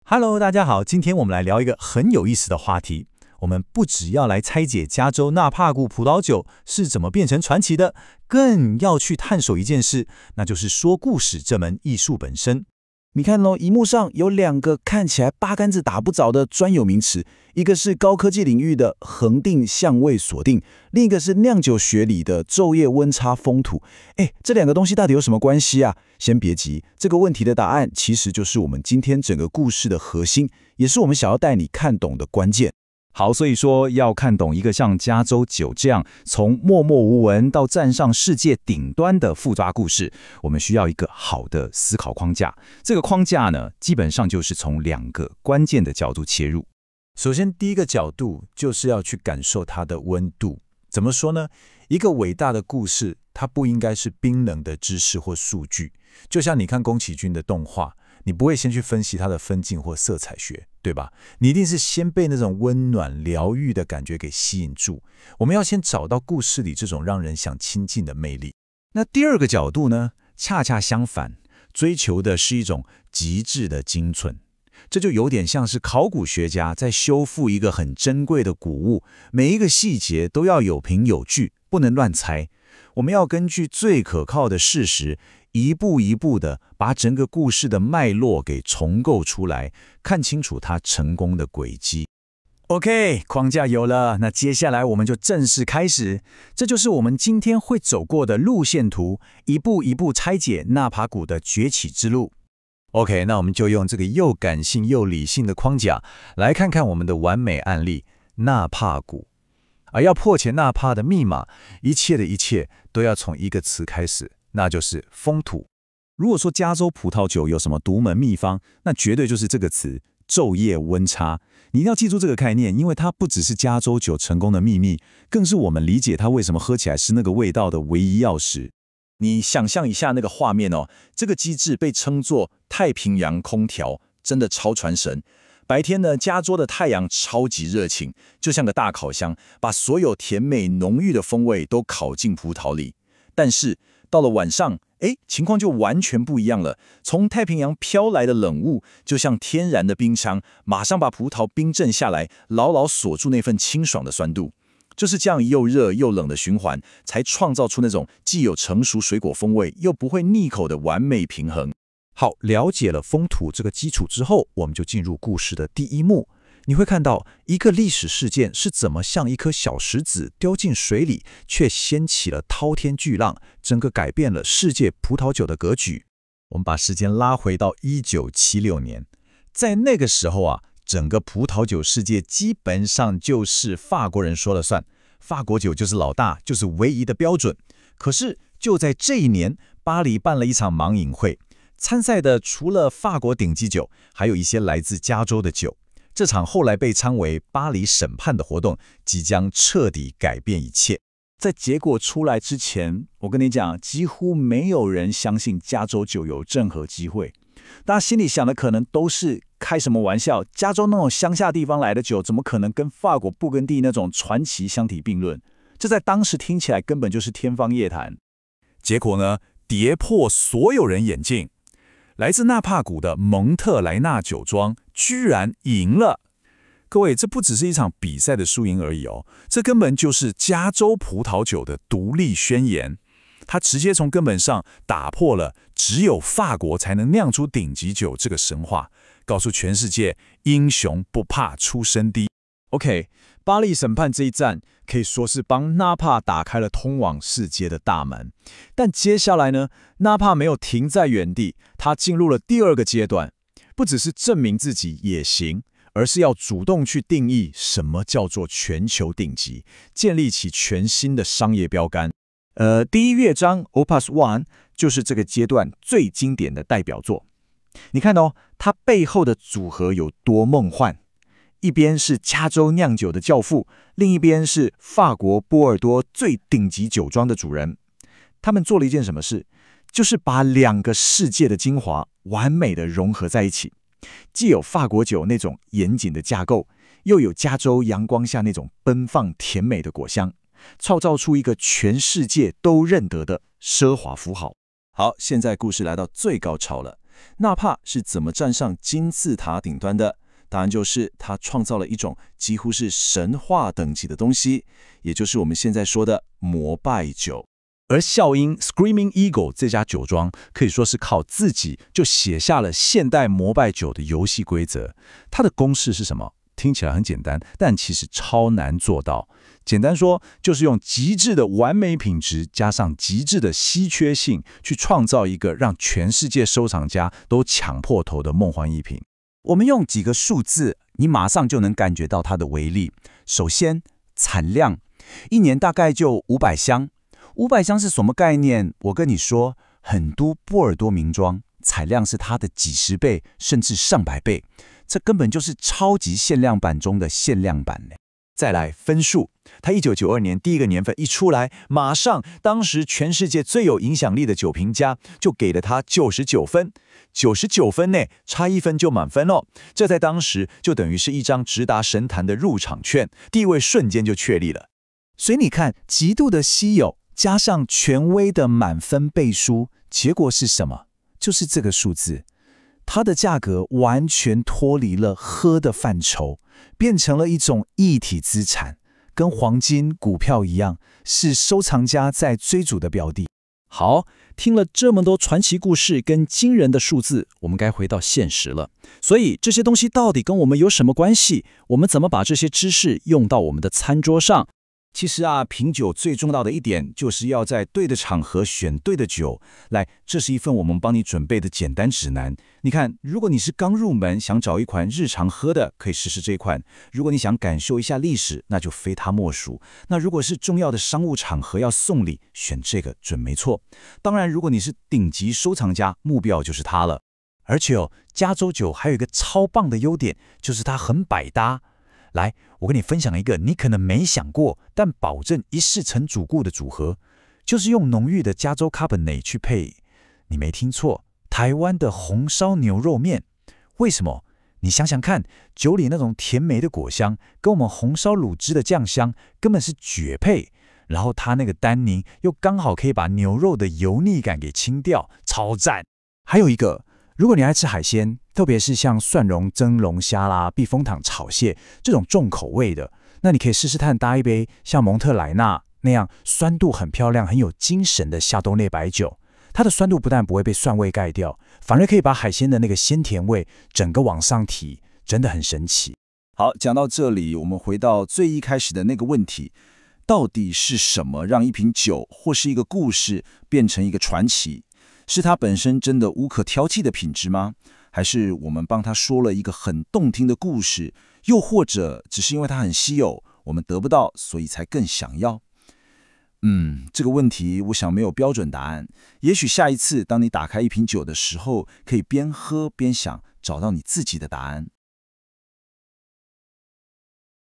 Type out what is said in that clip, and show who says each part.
Speaker 1: Hello，大家好，今天我们来聊一个很有意思的话题。我们不只要来拆解加州纳帕谷葡萄酒是怎么变成传奇的，更要去探索一件事，那就是说故事这门艺术本身。
Speaker 2: 你看咯，荧幕上有两个看起来八竿子打不着的专有名词，一个是高科技领域的恒定相位锁定，另一个是酿酒学里的昼夜温差风土。这两个东西到底有什么关系啊？先别急，这个问题的答案其实就是我们今天整个故事的核心，也是我们想要带你看懂的关键。
Speaker 3: 好，所以说要看懂一个像加州酒这样从默默无闻到站上世界顶端的复杂故事，我们需要一个好的思考框架。这个框架呢，基本上就是从两个关键的角度切入。
Speaker 1: 首先，第一个角度就是要去感受它的温度。怎么说呢？一个伟大的故事，它不应该是冰冷的知识或数据。就像你看宫崎骏的动画，你不会先去分析它的分镜或色彩学，对吧？你一定是先被那种温暖疗愈的感觉给吸引住。我们要先找到故事里这种让人想亲近的魅力。
Speaker 3: 那第二个角度呢，恰恰相反，追求的是一种极致的精纯。这就有点像是考古学家在修复一个很珍贵的古物，每一个细节都要有凭有据，不能乱猜。我们要根据最可靠的事实，一步一步的把整个故事的脉络给重构出来，看清楚它成功的轨迹。
Speaker 1: OK， 框架有了，那接下来我们就正式开始。这就是我们今天会走过的路线图，一步一步拆解纳帕谷的崛起之路。OK， 那我们就用这个又感性又理性的框架，来看看我们的完美案例——纳帕谷。而要破解纳帕的密码，一切的一切都要从一个词开始，那就是风土。
Speaker 3: 如果说加州葡萄酒有什么独门秘方，那绝对就是这个词——昼夜温差。你一定要记住这个概念，因为它不只是加州酒成功的秘密，更是我们理解它为什么喝起来是那个味道的唯一钥匙。
Speaker 2: 你想象一下那个画面哦，这个机制被称作太平洋空调，真的超传神。白天呢，加州的太阳超级热情，就像个大烤箱，把所有甜美浓郁的风味都烤进葡萄里。但是到了晚上，情况就完全不一样了。从太平洋飘来的冷雾，就像天然的冰箱，马上把葡萄冰镇下来，牢牢锁住那份清爽的酸度。就是这样又热又冷的循环，才创造出那种既有成熟水果风味，又不会腻口的完美平衡。
Speaker 3: 好，了解了风土这个基础之后，我们就进入故事的第一幕。你会看到一个历史事件是怎么像一颗小石子丢进水里，却掀起了滔天巨浪，整个改变了世界葡萄酒的格局。我们把时间拉回到1976年，在那个时候啊，整个葡萄酒世界基本上就是法国人说了算，法国酒就是老大，就是唯一的标准。可是就在这一年，巴黎办了一场盲饮会，参赛的除了法国顶级酒，还有一些来自加州的酒。这场后来被称为巴黎审判的活动，即将彻底改变一切。
Speaker 2: 在结果出来之前，我跟你讲，几乎没有人相信加州酒有任何机会。大家心里想的可能都是开什么玩笑，加州那种乡下地方来的酒，怎么可能跟法国布根地那种传奇相提并论？这在当时听起来根本就是天方夜谭。
Speaker 1: 结果呢，跌破所有人眼镜，来自纳帕谷的蒙特莱纳酒庄居然赢了。各位，这不只是一场比赛的输赢而已哦，这根本就是加州葡萄酒的独立宣言。它直接从根本上打破了只有法国才能酿出顶级酒这个神话，告诉全世界英雄不怕出身低。
Speaker 2: OK， 巴黎审判这一战可以说是帮纳帕打开了通往世界的大门。但接下来呢，纳帕没有停在原地，他进入了第二个阶段，不只是证明自己也行，而是要主动去定义什么叫做全球顶级，建立起全新的商业标杆。第一乐章 Opus One 就是这个阶段最经典的代表作。你看哦，它背后的组合有多梦幻。一边是加州酿酒的教父，另一边是法国波尔多最顶级酒庄的主人。他们做了一件什么事？就是把两个世界的精华完美的融合在一起，既有法国酒那种严谨的架构，又有加州阳光下那种奔放甜美的果香，创造出一个全世界都认得的奢华符号。好，现在故事来到最高潮了。
Speaker 4: 纳帕是怎么站上金字塔顶端的？答案就是他创造了一种几乎是神话等级的东西，也就是我们现在说的膜拜酒。
Speaker 2: 而笑鹰 Screaming Eagle 这家酒庄可以说是靠自己就写下了现代膜拜酒的游戏规则。它的公式是什么？听起来很简单，但其实超难做到。简单说，就是用极致的完美品质加上极致的稀缺性，去创造一个让全世界收藏家都抢破头的梦幻逸品。
Speaker 5: 我们用几个数字，你马上就能感觉到它的威力。首先，产量，一年大概就500箱。500箱是什么概念？我跟你说，很多波尔多名庄产量是它的几十倍，甚至上百倍。这根本就是超级限量版中的限量版呢。
Speaker 3: 再来分数，他1992年第一个年份一出来，马上当时全世界最有影响力的酒评家就给了他99分，99分呢，差1分就满分了。这在当时就等于是一张直达神坛的入场券，地位瞬间就确立了。
Speaker 5: 所以你看，极度的稀有加上权威的满分背书，结果是什么？就是这个数字。它的价格完全脱离了喝的范畴，变成了一种一体资产，跟黄金、股票一样，是收藏家在追逐的标的。
Speaker 2: 好，听了这么多传奇故事跟惊人的数字，我们该回到现实了。所以这些东西到底跟我们有什么关系？我们怎么把这些知识用到我们的餐桌上？
Speaker 5: 其实啊，品酒最重要的一点就是要在对的场合选对的酒。来，这是一份我们帮你准备的简单指南。你看，如果你是刚入门，想找一款日常喝的，可以试试这款；如果你想感受一下历史，那就非它莫属。那如果是重要的商务场合要送礼，选这个准没错。当然，如果你是顶级收藏家，目标就是它了。而且加州酒还有一个超棒的优点，就是它很百搭。来，我跟你分享一个你可能没想过，但保证一试成主顾的组合，就是用浓郁的加州 Cabernet 去配，你没听错，台湾的红烧牛肉面。为什么？你想想看，酒里那种甜美的果香，跟我们红烧卤汁的酱香根本是绝配。然后它那个单宁又刚好可以把牛肉的油腻感给清掉，超赞。还有一个，如果你爱吃海鲜，特别是像蒜蓉蒸龙虾啦、避风塘炒蟹这种重口味的，那你可以试试看搭一杯像蒙特莱纳那样酸度很漂亮、很有精神的夏多内白酒。它的酸度不但不会被蒜味盖掉，反而可以把海鲜的那个鲜甜味整个往上提，真的很神奇。
Speaker 4: 好，讲到这里，我们回到最一开始的那个问题，到底是什么让一瓶酒或是一个故事变成一个传奇？是它本身真的无可挑剔的品质吗？还是我们帮他说了一个很动听的故事？又或者只是因为它很稀有，我们得不到，所以才更想要？这个问题我想没有标准答案。也许下一次当你打开一瓶酒的时候，可以边喝边想，找到你自己的答案。